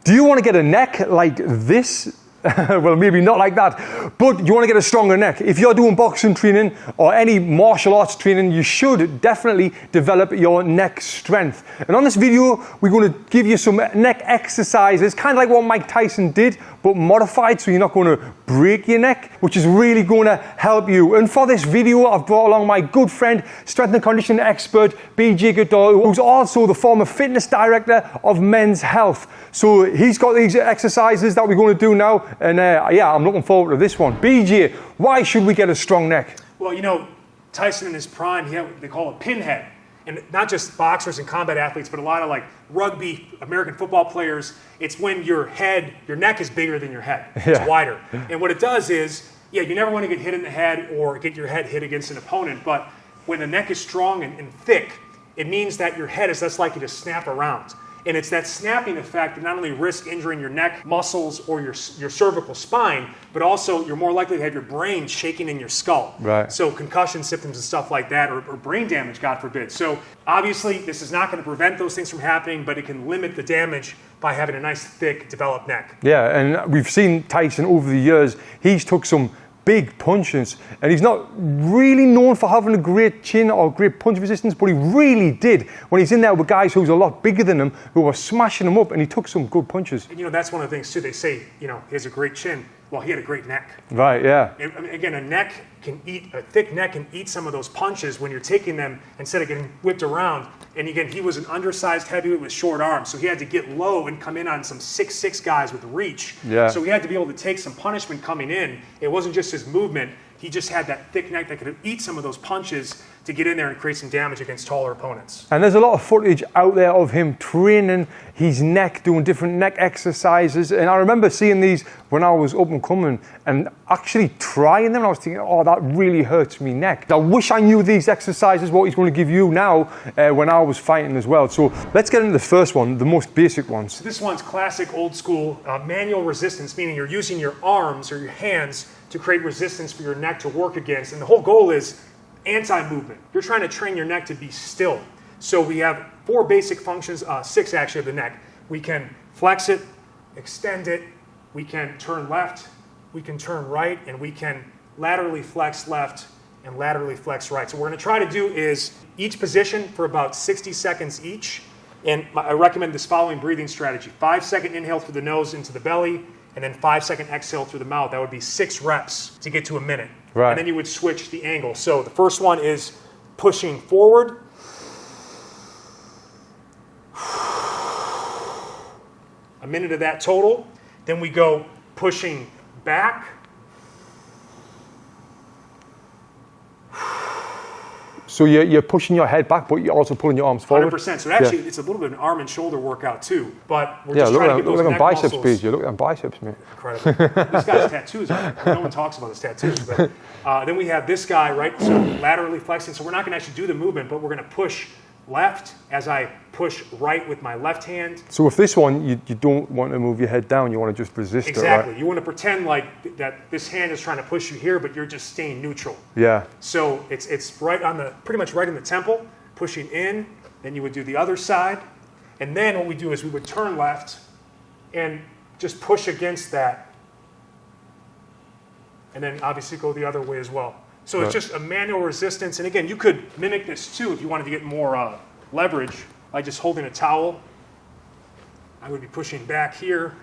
Do you want to get a neck like this? Well, maybe not like that, but you want to get a stronger neck. If you're doing boxing training or any martial arts training, you should definitely develop your neck strength. And on this video, we're going to give you some neck exercises, kind of like what Mike Tyson did, but modified so you're not going to break your neck, which is really going to help you. And for this video, I've brought along my good friend, strength and conditioning expert, BJ Goodall, who's also the former fitness director of Men's Health. So he's got these exercises that we're going to do now, and yeah, I'm looking forward to this one. BJ, why should we get a strong neck? Well, you know, Tyson in his prime, he had what they call a pinhead. And not just boxers and combat athletes, but a lot of like rugby, American football players, it's when your neck is bigger than your head. It's wider. And what it does is, yeah, you never want to get hit in the head or get your head hit against an opponent, but when the neck is strong and thick, it means that your head is less likely to snap around. And it's that snapping effect that not only risks injuring your neck muscles or your cervical spine, but also you're more likely to have your brain shaking in your skull. Right. So concussion symptoms and stuff like that, or brain damage, God forbid. So obviously this is not going to prevent those things from happening, but it can limit the damage by having a nice, thick, developed neck. Yeah, and we've seen Tyson over the years, he's took some big punches, and he's not really known for having a great chin or great punch resistance, but he really did when he's in there with guys who's a lot bigger than him, who were smashing him up, and he took some good punches. And you know, that's one of the things too, they say, you know, he has a great chin. Well, he had a great neck. Right, yeah. I mean, again, a thick neck can eat some of those punches when you're taking them instead of getting whipped around. And again, he was an undersized heavyweight with short arms, so he had to get low and come in on some 6'6" guys with reach. Yeah. So he had to be able to take some punishment coming in. It wasn't just his movement. He just had that thick neck that could eat some of those punches to get in there and create some damage against taller opponents. And there's a lot of footage out there of him training his neck, doing different neck exercises. And I remember seeing these when I was up and coming and actually trying them. And I was thinking, oh, that really hurts me neck. I wish I knew these exercises, what he's going to give you now when I was fighting as well. So let's get into the first one, the most basic ones. So this one's classic old school manual resistance, meaning you're using your arms or your hands to create resistance for your neck to work against. And the whole goal is anti-movement. You're trying to train your neck to be still. So we have 4 basic functions, 6 actually, of the neck. We can flex it, extend it, we can turn left, we can turn right, and we can laterally flex left and laterally flex right. So what we're going to try to do is each position for about 60 seconds each. And I recommend this following breathing strategy. 5-second inhale through the nose into the belly, and then 5-second exhale through the mouth. That would be 6 reps to get to a minute. Right. And then you would switch the angle. So the first one is pushing forward. A minute of that total. Then we go pushing back. So you're pushing your head back, but you're also pulling your arms forward. 100%. So actually, it's a little bit of an arm and shoulder workout too. But we're just trying to get those look neck at biceps, muscles. BJ. Look at biceps, mate. Incredible. This guy's tattoos. No one talks about his tattoos. But, then we have this guy, right? So laterally flexing. So we're not going to actually do the movement, but we're going to push left as I push right with my left hand. So with this one, you don't want to move your head down. You want to just resist Exactly. it, right? You want to pretend like that this hand is trying to push you here, but you're just staying neutral. Yeah. So it's right on the, pretty much right in the temple, pushing in. Then you would do the other side. And then what we do is we would turn left and just push against that. And then obviously go the other way as well. So it's just a manual resistance. And again, you could mimic this too if you wanted to get more leverage by just holding a towel. I would be pushing back here.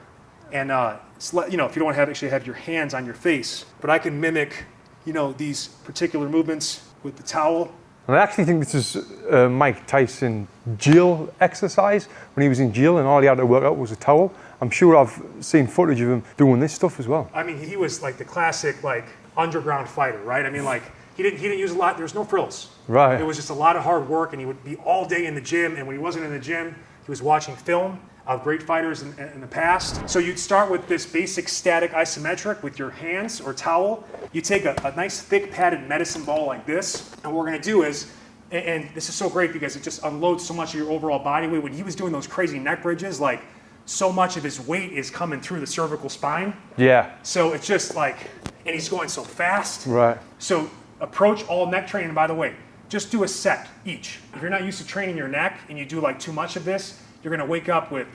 And you know, if you don't actually have your hands on your face. But I can mimic, you know, these particular movements with the towel. And I actually think this is Mike Tyson jail exercise. When he was in jail and all he had to work out was a towel. I'm sure I've seen footage of him doing this stuff as well. I mean, he was like the classic like underground fighter, right? I mean, like he didn't use a lot. There was no frills. Right. It was just a lot of hard work, and he would be all day in the gym. And when he wasn't in the gym, he was watching film of great fighters in the past. So you'd start with this basic static isometric with your hands or towel. You take a nice thick padded medicine ball like this, and what we're going to do is, and this is so great because it just unloads so much of your overall body weight. When he was doing those crazy neck bridges, like so much of his weight is coming through the cervical spine. Yeah. So it's just like, and he's going so fast. Right. So approach all neck training, by the way, just do a set each. If you're not used to training your neck and you do like too much of this, you're going to wake up with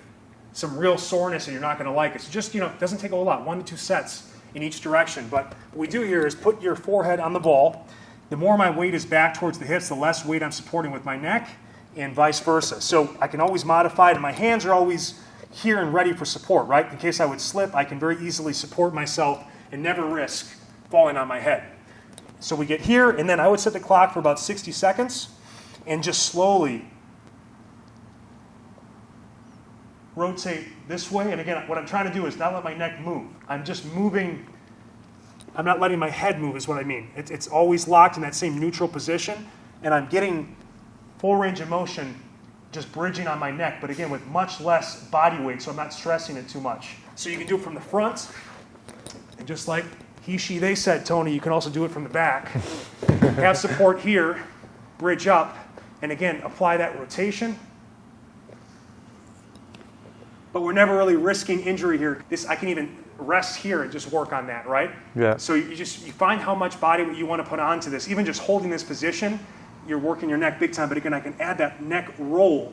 some real soreness and you're not going to like it. So just, it doesn't take a whole lot, 1 to 2 sets in each direction. But what we do here is put your forehead on the ball. The more my weight is back towards the hips, the less weight I'm supporting with my neck, and vice versa. So I can always modify it, and my hands are always here and ready for support, right? In case I would slip, I can very easily support myself and never risk falling on my head. So we get here, and then I would set the clock for about 60 seconds, and just slowly rotate this way. And again, what I'm trying to do is not let my neck move. I'm just moving. I'm not letting my head move is what I mean. It's always locked in that same neutral position, and I'm getting full range of motion, just bridging on my neck, but again, with much less body weight, so I'm not stressing it too much. So you can do it from the front, and just like he, she, they said, Tony, you can also do it from the back. Have support here, bridge up, and again, apply that rotation. But we're never really risking injury here. I can even rest here and just work on that, right? Yeah. So you find how much body weight you want to put onto this. Even just holding this position, you're working your neck big time. But again, I can add that neck roll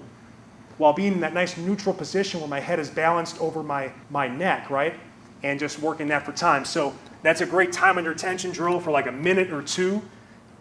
while being in that nice neutral position where my head is balanced over my neck, right? And just working that for time. So that's a great time under tension drill for like a minute or two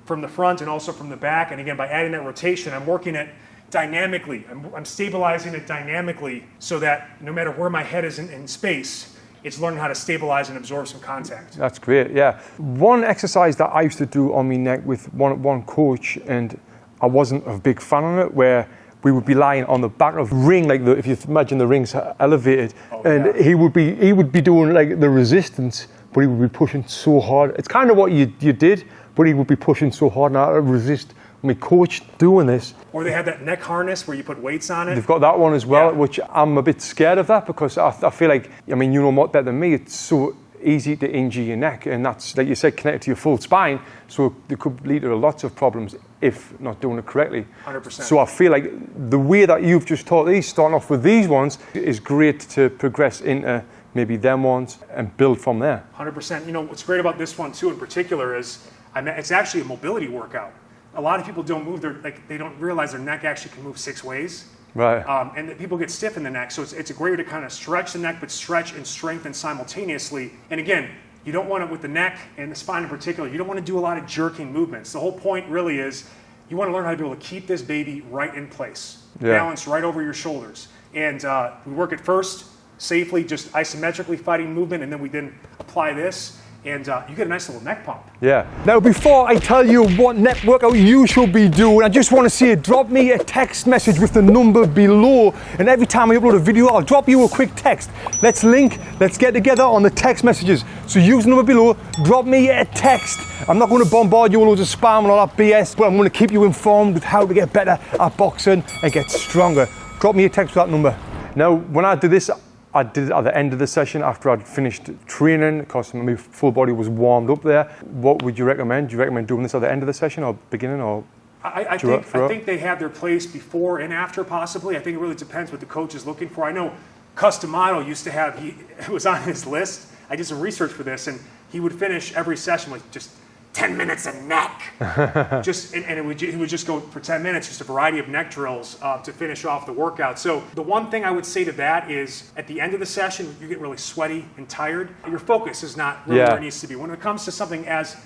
from the front and also from the back. And again, by adding that rotation, I'm working it dynamically. I'm stabilizing it dynamically so that no matter where my head is in space, it's learning how to stabilize and absorb some contact. That's great, yeah. One exercise that I used to do on my neck with one coach, and I wasn't a big fan of it, where we would be lying on the back of the ring, like if you imagine the ring's elevated, and he would be doing like the resistance, but he would be pushing so hard. It's kind of what you did, but he would be pushing so hard, and I would resist my coach doing this. Or they have that neck harness where you put weights on it. They've got that one as well, which I'm a bit scared of that, because I feel like, you know more better than me, it's so easy to injure your neck, and that's, like you said, connected to your full spine, so it could lead to lots of problems if not doing it correctly. 100%. So I feel like the way that you've just taught these, starting off with these ones, is great to progress into maybe them ones and build from there. 100%. What's great about this one too in particular is it's actually a mobility workout. A lot of people don't move they don't realize their neck actually can move 6 ways. Right. And that people get stiff in the neck. So it's a great way to kind of stretch the neck, but stretch and strengthen simultaneously. And again, you don't want to, with the neck and the spine in particular, you don't want to do a lot of jerking movements. The whole point really is you want to learn how to be able to keep this baby right in place, balanced right over your shoulders. And we work at first safely, just isometrically fighting movement, and then we apply this. And you get a nice little neck pump. Yeah. Now, before I tell you what neck workout you should be doing, I just want to say, drop me a text message with the number below. And every time I upload a video, I'll drop you a quick text. Let's get together on the text messages. So use the number below, drop me a text. I'm not going to bombard you with loads of spam and all that BS, but I'm going to keep you informed with how to get better at boxing and get stronger. Drop me a text with that number. Now, when I do this, I did it at the end of the session after I'd finished training, because my full body was warmed up there. What would you recommend? Do you recommend doing this at the end of the session or beginning, or? I think they have their place before and after, possibly. I think it really depends what the coach is looking for. I know Customato used to have, it was on his list. I did some research for this, and he would finish every session with just 10 minutes of neck. He would just go for 10 minutes, just a variety of neck drills to finish off the workout. So the one thing I would say to that is, at the end of the session, you get really sweaty and tired. Your focus is not really where it needs to be. When it comes to something as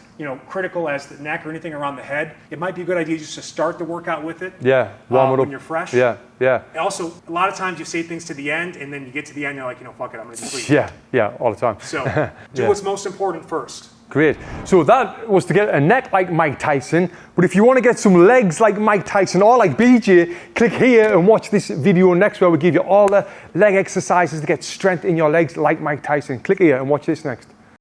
critical as the neck or anything around the head, it might be a good idea just to start the workout with it. Yeah, warm it up when you're fresh. Yeah. Also, a lot of times you say things to the end, and then you get to the end, you're like, fuck it, I'm gonna sleep. Yeah, all the time. So do what's most important first. Great. So that was to get a neck like Mike Tyson. But if you want to get some legs like Mike Tyson or like BJ, click here and watch this video next, where we give you all the leg exercises to get strength in your legs like Mike Tyson. Click here and watch this next.